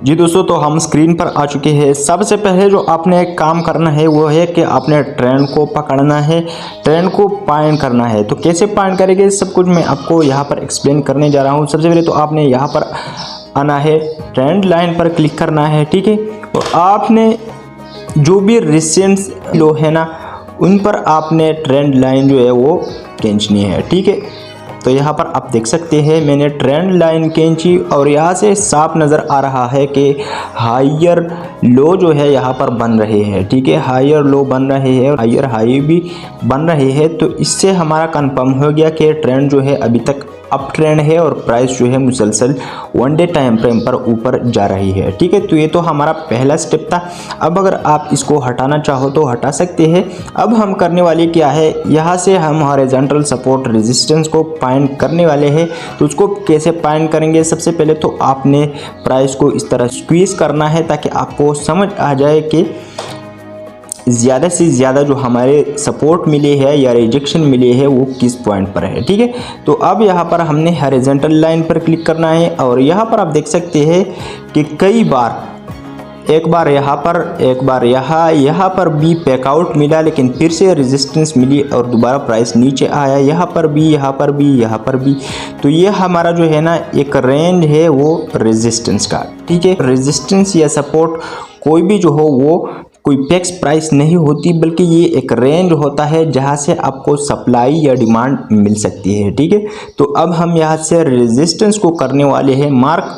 जी दोस्तों, तो हम स्क्रीन पर आ चुके हैं। सबसे पहले जो आपने काम करना है वो है कि आपने ट्रेंड को पकड़ना है, ट्रेंड को फाइंड करना है। तो कैसे फाइंड करेंगे सब कुछ मैं आपको यहाँ पर एक्सप्लेन करने जा रहा हूँ। सबसे पहले तो आपने यहाँ पर आना है, ट्रेंड लाइन पर क्लिक करना है, ठीक है। और आपने जो भी रिसेंट लो है ना, उन पर आपने ट्रेंड लाइन जो है वो खींचनी है, ठीक है। तो यहाँ पर आप देख सकते हैं मैंने ट्रेंड लाइन खींची और यहाँ से साफ नज़र आ रहा है कि हायर लो जो है यहाँ पर बन रहे हैं, ठीक है। हायर लो बन रहे हैं और हायर हाई भी बन रहे हैं। तो इससे हमारा कंफर्म हो गया कि ट्रेंड जो है अभी तक अप ट्रेंड है और प्राइस जो है मुसलसल 1 डे टाइम फ्रेम पर ऊपर जा रही है, ठीक है। तो ये तो हमारा पहला स्टेप था। अब अगर आप इसको हटाना चाहो तो हटा सकते हैं। अब हम करने वाले क्या है, यहाँ से हम हॉरिजॉन्टल सपोर्ट रेजिस्टेंस को फाइंड करने वाले हैं। तो उसको कैसे फाइंड करेंगे, सबसे पहले तो आपने प्राइस को इस तरह स्क्वीज करना है ताकि आपको समझ आ जाए कि ज़्यादा से ज़्यादा जो हमारे सपोर्ट मिले हैं या रिजेक्शन मिले हैं वो किस पॉइंट पर है, ठीक है। तो अब यहाँ पर हमने हॉरिजॉन्टल लाइन पर क्लिक करना है और यहाँ पर आप देख सकते हैं कि कई बार, एक बार यहाँ पर, एक बार यहाँ पर भी पैकआउट मिला, लेकिन फिर से रेजिस्टेंस मिली और दोबारा प्राइस नीचे आया। यहाँ पर भी, यहाँ पर भी, यहाँ पर भी। तो ये हमारा जो है ना एक रेंज है वो रेजिस्टेंस का, ठीक है। रेजिस्टेंस या सपोर्ट कोई भी जो हो वो कोई फिक्स प्राइस नहीं होती, बल्कि ये एक रेंज होता है जहाँ से आपको सप्लाई या डिमांड मिल सकती है, ठीक है। तो अब हम यहाँ से रेजिस्टेंस को करने वाले हैं मार्क,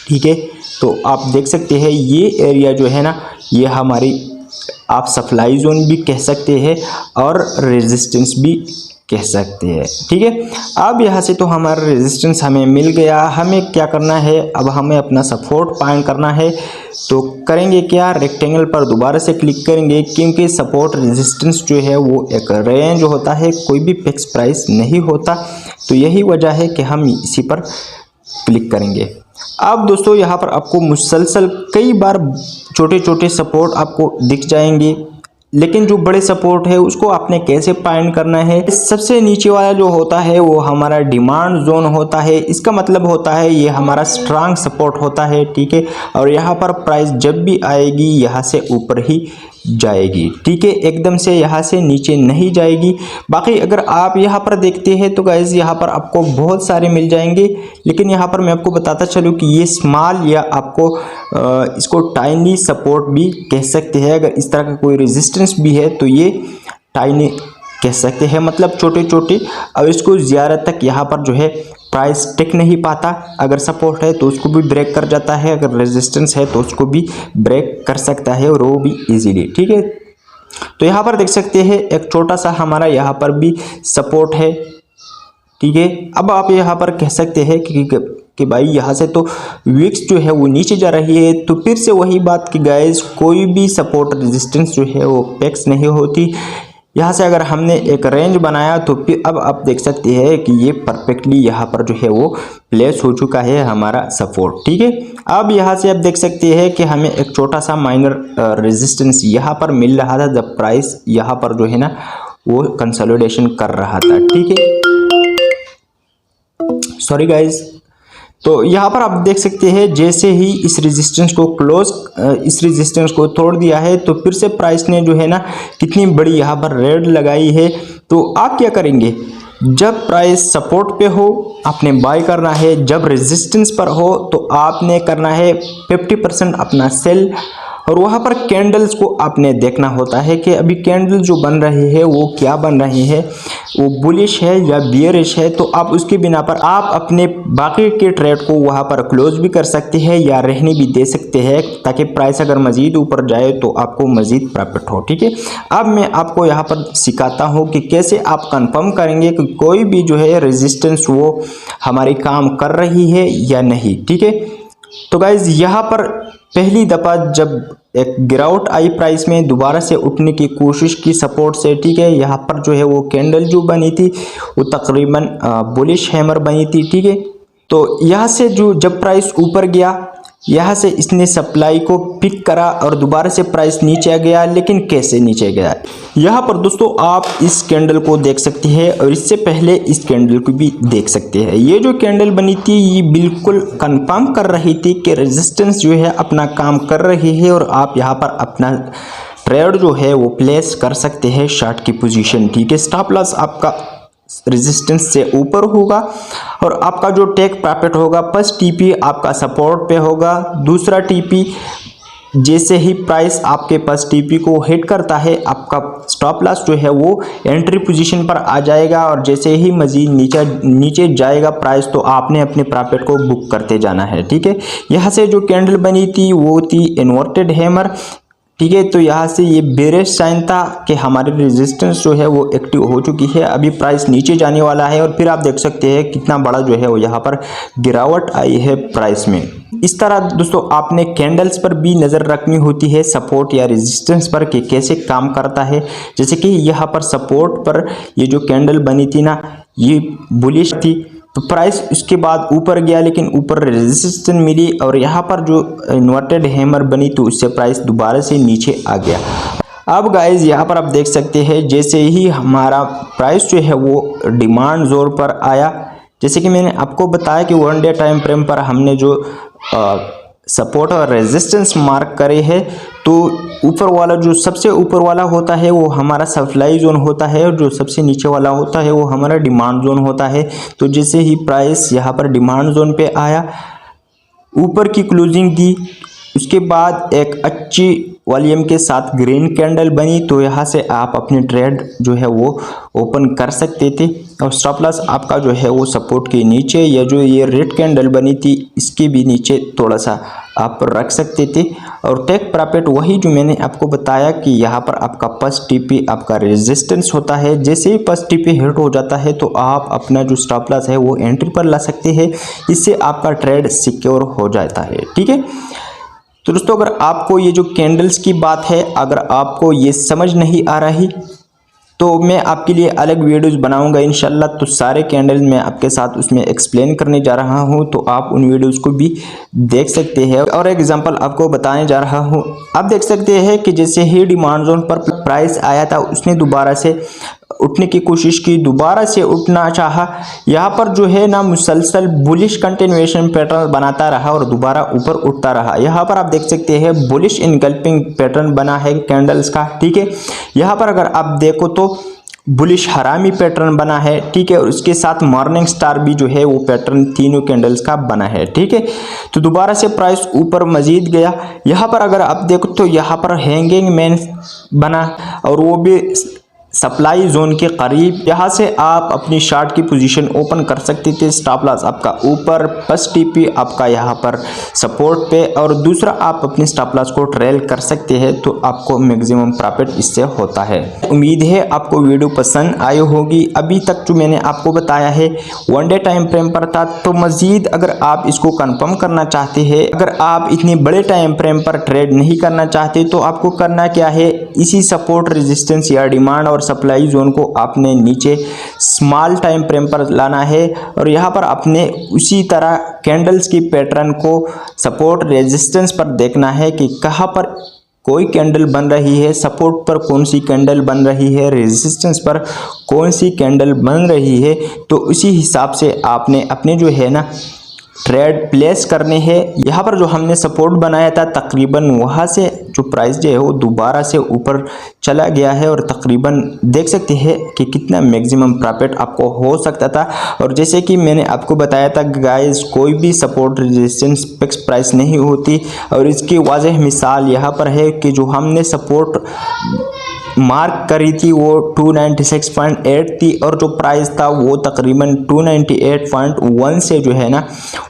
ठीक है। तो आप देख सकते हैं ये एरिया जो है ना, ये हमारी आप सप्लाई जोन भी कह सकते हैं और रेजिस्टेंस भी कह सकते हैं, ठीक है। अब यहाँ से तो हमारा रेजिस्टेंस हमें मिल गया। हमें क्या करना है, अब हमें अपना सपोर्ट फाइंड करना है। तो करेंगे क्या, रेक्टेंगल पर दोबारा से क्लिक करेंगे, क्योंकि सपोर्ट रेजिस्टेंस जो है वो एक रेंज होता है, कोई भी फिक्स प्राइस नहीं होता। तो यही वजह है कि हम इसी पर क्लिक करेंगे। अब दोस्तों यहाँ पर आपको मुसलसल कई बार छोटे छोटे सपोर्ट आपको दिख जाएंगे, लेकिन जो बड़े सपोर्ट है उसको आपने कैसे फाइंड करना है। सबसे नीचे वाला जो होता है वो हमारा डिमांड जोन होता है। इसका मतलब होता है ये हमारा स्ट्रांग सपोर्ट होता है, ठीक है। और यहाँ पर प्राइस जब भी आएगी यहाँ से ऊपर ही जाएगी, ठीक है, एकदम से यहाँ से नीचे नहीं जाएगी। बाकी अगर आप यहाँ पर देखते हैं तो गाइस यहाँ पर आपको बहुत सारे मिल जाएंगे, लेकिन यहाँ पर मैं आपको बताता चलूँ कि ये स्मॉल या आपको इसको टाइनी सपोर्ट भी कह सकते हैं। अगर इस तरह का कोई रेजिस्टेंस भी है तो ये टाइनी कह सकते हैं, मतलब छोटे छोटे। और इसको ज़्यादा तक यहाँ पर जो है प्राइस टिक नहीं पाता। अगर सपोर्ट है तो उसको भी ब्रेक कर जाता है, अगर रेजिस्टेंस है तो उसको भी ब्रेक कर सकता है और वो भी इजीली, ठीक है। तो यहाँ पर देख सकते हैं एक छोटा सा हमारा यहाँ पर भी सपोर्ट है, ठीक है। अब आप यहाँ पर कह सकते हैं कि भाई यहाँ से तो विक्स जो है वो नीचे जा रही है। तो फिर से वही बात कि गाइस कोई भी सपोर्ट रेजिस्टेंस जो है वो फिक्स नहीं होती। यहाँ से अगर हमने एक रेंज बनाया तो फिर अब आप देख सकते हैं कि ये परफेक्टली यहाँ पर जो है वो प्लेस हो चुका है हमारा सपोर्ट, ठीक है। अब यहाँ से आप देख सकते हैं कि हमें एक छोटा सा माइनर रेजिस्टेंस यहाँ पर मिल रहा था जब प्राइस यहाँ पर जो है ना वो कंसोलिडेशन कर रहा था, ठीक है। Sorry guys. तो यहाँ पर आप देख सकते हैं जैसे ही इस रेजिस्टेंस को इस रेजिस्टेंस को तोड़ दिया है तो फिर से प्राइस ने जो है ना कितनी बड़ी यहाँ पर रेड लगाई है। तो आप क्या करेंगे, जब प्राइस सपोर्ट पे हो आपने बाय करना है, जब रेजिस्टेंस पर हो तो आपने करना है 50% अपना सेल। और वहाँ पर कैंडल्स को आपने देखना होता है कि अभी कैंडल जो बन रहे हैं वो क्या बन रहे हैं, वो बुलिश है या बियरिश है। तो आप उसके बिना पर आप अपने बाकी के ट्रेड को वहाँ पर क्लोज भी कर सकते हैं या रहने भी दे सकते हैं, ताकि प्राइस अगर मज़ीद ऊपर जाए तो आपको मज़ीद प्रॉफिट हो, ठीक है। अब मैं आपको यहाँ पर सिखाता हूँ कि कैसे आप कंफर्म करेंगे कि कोई भी जो है रेजिस्टेंस वो हमारी काम कर रही है या नहीं, ठीक है। तो गाइज यहाँ पर पहली दफ़ा जब एक गिरावट आई प्राइस में, दोबारा से उठने की कोशिश की सपोर्ट से, ठीक है। यहाँ पर जो है वो कैंडल जो बनी थी वो तकरीबन बुलिश हैमर बनी थी, ठीक है। तो यहाँ से जो जब प्राइस ऊपर गया यहाँ से इसने सप्लाई को पिक करा और दोबारा से प्राइस नीचे आ गया, लेकिन कैसे नीचे गया यहाँ पर दोस्तों आप इस कैंडल को देख सकते हैं और इससे पहले इस कैंडल को भी देख सकते हैं। ये जो कैंडल बनी थी ये बिल्कुल कंफर्म कर रही थी कि रेजिस्टेंस जो है अपना काम कर रही है और आप यहाँ पर अपना ट्रेड जो है वो प्लेस कर सकते हैं शॉर्ट की पोजीशन। ठीक है, स्टॉप लॉस आपका रेजिस्टेंस से ऊपर होगा और आपका जो टेक प्रॉफिट होगा फर्स्ट टीपी आपका सपोर्ट पे होगा, दूसरा टीपी जैसे ही प्राइस आपके पास टीपी को हिट करता है आपका स्टॉप लॉस जो है वो एंट्री पोजीशन पर आ जाएगा और जैसे ही मजीद नीचे जाएगा प्राइस तो आपने अपने प्रॉफिट को बुक करते जाना है। ठीक है, यहाँ से जो कैंडल बनी थी वो थी इन्वर्टेड हैमर। ठीक है, तो यहाँ से ये बेरिश साइन था कि हमारी रेजिस्टेंस जो है वो एक्टिव हो चुकी है, अभी प्राइस नीचे जाने वाला है और फिर आप देख सकते हैं कितना बड़ा जो है वो यहाँ पर गिरावट आई है प्राइस में। इस तरह दोस्तों आपने कैंडल्स पर भी नज़र रखनी होती है, सपोर्ट या रेजिस्टेंस पर कि कैसे काम करता है। जैसे कि यहाँ पर सपोर्ट पर ये जो कैंडल बनी थी ना ये बुलिश थी, तो प्राइस उसके बाद ऊपर गया लेकिन ऊपर रेजिस्टेंस मिली और यहाँ पर जो इन्वर्टेड हैमर बनी तो उससे प्राइस दोबारा से नीचे आ गया। अब गाइज यहाँ पर आप देख सकते हैं जैसे ही हमारा प्राइस जो है वो डिमांड जोन पर आया, जैसे कि मैंने आपको बताया कि 1 डे टाइम फ्रेम पर हमने जो सपोर्ट और रेजिस्टेंस मार्क करे है तो ऊपर वाला जो सबसे ऊपर वाला होता है वो हमारा सप्लाई जोन होता है और जो सबसे नीचे वाला होता है वो हमारा डिमांड जोन होता है। तो जैसे ही प्राइस यहाँ पर डिमांड जोन पे आया, ऊपर की क्लोजिंग दी, उसके बाद एक अच्छी वॉल्यूम के साथ ग्रीन कैंडल बनी, तो यहाँ से आप अपने ट्रेड जो है वो ओपन कर सकते थे और स्टॉप लॉस आपका जो है वो सपोर्ट के नीचे या जो ये रेड कैंडल बनी थी इसके भी नीचे थोड़ा सा आप रख सकते थे और टेक प्रॉफिट वही जो मैंने आपको बताया कि यहाँ पर आपका फर्स्ट टीपी आपका रेजिस्टेंस होता है। जैसे ही फर्स्ट टीपी हिट हो जाता है तो आप अपना जो स्टॉप लॉस है वो एंट्री पर ला सकते हैं, इससे आपका ट्रेड सिक्योर हो जाता है। ठीक है, तो दोस्तों अगर आपको ये जो कैंडल्स की बात है अगर आपको ये समझ नहीं आ रही तो मैं आपके लिए अलग वीडियोस बनाऊंगा इंशाल्लाह, तो सारे कैंडल मैं आपके साथ उसमें एक्सप्लेन करने जा रहा हूं, तो आप उन वीडियोस को भी देख सकते हैं। और एग्जांपल आपको बताने जा रहा हूं, आप देख सकते हैं कि जैसे ही डिमांड जोन पर प्राइस आया था उसने दोबारा से उठने की कोशिश की, दोबारा से उठना चाहा, यहाँ पर जो है ना मुसलसल बुलिश कंटिन्यूएशन पैटर्न बनाता रहा और दोबारा ऊपर उठता रहा। यहाँ पर आप देख सकते हैं बुलिश इनगल्पिंग पैटर्न बना है कैंडल्स का। ठीक है, यहाँ पर अगर आप देखो तो बुलिश हरामी पैटर्न बना है। ठीक है, और उसके साथ मॉर्निंग स्टार भी जो है वो पैटर्न तीनों कैंडल्स का बना है। ठीक है, तो दोबारा से प्राइस ऊपर मजीद गया। यहाँ पर अगर आप देखो तो यहाँ पर हैंगिंग मैन बना और वो भी सप्लाई जोन के करीब। यहाँ से आप अपनी शार्ट की पोजीशन ओपन कर सकते थे। स्टॉप लॉस आपका ऊपर, फर्स्ट टीपी आपका यहाँ पर सपोर्ट पे और दूसरा आप अपने स्टॉप लॉस को ट्रेल कर सकते हैं, तो आपको मैक्सिमम प्रॉफिट इससे होता है। उम्मीद है आपको वीडियो पसंद आई होगी। अभी तक जो मैंने आपको बताया है 1 डे टाइम फ्रेम पर था, तो मजीद अगर आप इसको कंफर्म करना चाहते हैं, अगर आप इतने बड़े टाइम फ्रेम पर ट्रेड नहीं करना चाहते तो आपको करना क्या है, इसी सपोर्ट रेजिस्टेंस या डिमांड और सप्लाई जोन को आपने नीचे स्मॉल टाइम फ्रेम पर लाना है और यहाँ पर आपने उसी तरह कैंडल्स की पैटर्न को सपोर्ट रेजिस्टेंस पर देखना है कि कहाँ पर कोई कैंडल बन रही है, सपोर्ट पर कौन सी कैंडल बन रही है, रेजिस्टेंस पर कौन सी कैंडल बन रही है। तो उसी हिसाब से आपने अपने जो है ना ट्रेड प्लेस करने हैं। यहाँ पर जो हमने सपोर्ट बनाया था तकरीबन वहाँ से जो प्राइस जो है वो दोबारा से ऊपर चला गया है और तकरीबन देख सकते हैं कि कितना मैक्सिमम प्रॉफिट आपको हो सकता था। और जैसे कि मैंने आपको बताया था गाइस, कोई भी सपोर्ट रेजिस्टेंस फिक्स प्राइस नहीं होती और इसकी वाज़ेह मिसाल यहाँ पर है कि जो हमने सपोर्ट मार्क करी थी वो 296.8 थी और जो प्राइस था वो तकरीबन 298.1 से जो है ना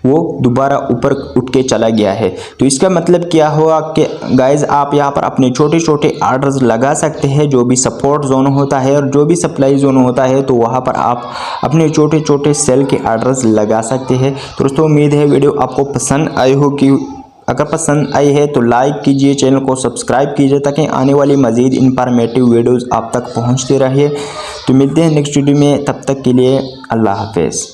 वो दोबारा ऊपर उठ के चला गया है। तो इसका मतलब क्या हुआ कि गाइज आप यहाँ पर अपने छोटे छोटे आर्डर्स लगा सकते हैं, जो भी सपोर्ट जोन होता है और जो भी सप्लाई जोन होता है, तो वहाँ पर आप अपने छोटे छोटे सेल के आर्डर्स लगा सकते हैं। तो दोस्तों उम्मीद है वीडियो आपको पसंद आई होगी। अगर पसंद आई है तो लाइक कीजिए, चैनल को सब्सक्राइब कीजिए ताकि आने वाली मज़ीद इन्फॉर्मेटिव वीडियोज़ आप तक पहुंचते रहे। तो मिलते हैं नेक्स्ट वीडियो में, तब तक के लिए अल्लाह हाफिज़।